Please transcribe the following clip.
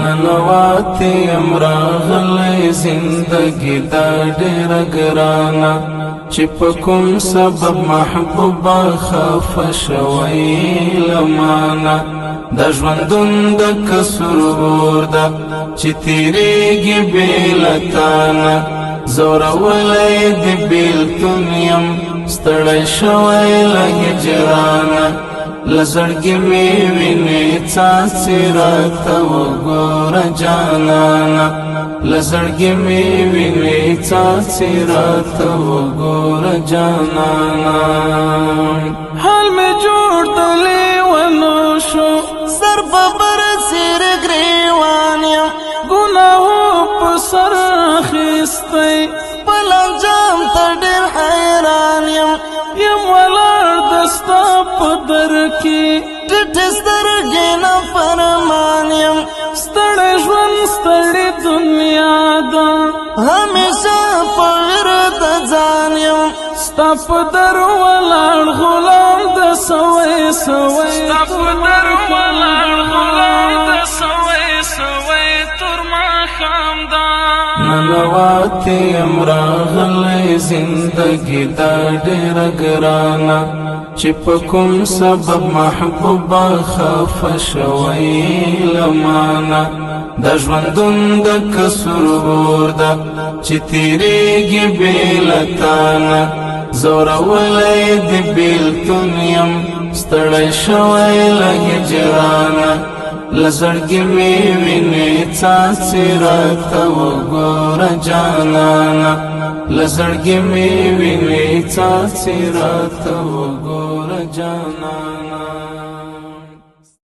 ننواتی امراغلی زندگی دا ډیر ګرانا چې په کوم سبب محبوبا خفه شوی لمانا د ژوندون د کسرور ده چې تیریږي بیلتانا زورولی د بیلتون یم ستړی شوی له هجرانا لزړګي مې وینې څاڅي راته وګوره جانانا لزړګي مې وینې څاڅي راته وګوره جانانا حال مې جوړ د لیونو شو سر په برسېر ګریوان یم ګناهو په سر اخیستی خپل انجام ته ډېر حیران یم ولاړ د ستا په در کې ټیټې سترګې نه فرمان یم ستړی ژوند ستړې دنیا ده همیشه په ورد ځان یم ستا په در ولاړ غلام د سوی ستا په در ولاړ غلام د سوی تر ماښام ده ننواتی امراغلی زندگی دا ډیر ګرانا چې په کوم سبب محبوبا خفه شوی لمانا د ژوندون د کسرور ده چې تیریږي بیلتانا زورولی د بیلتون یم ستړی شوی له هجرانا لزړګي مې وینې څاڅي راته وګوره جانانا لزړګي مې وینې څاڅي راته وګوره جانانا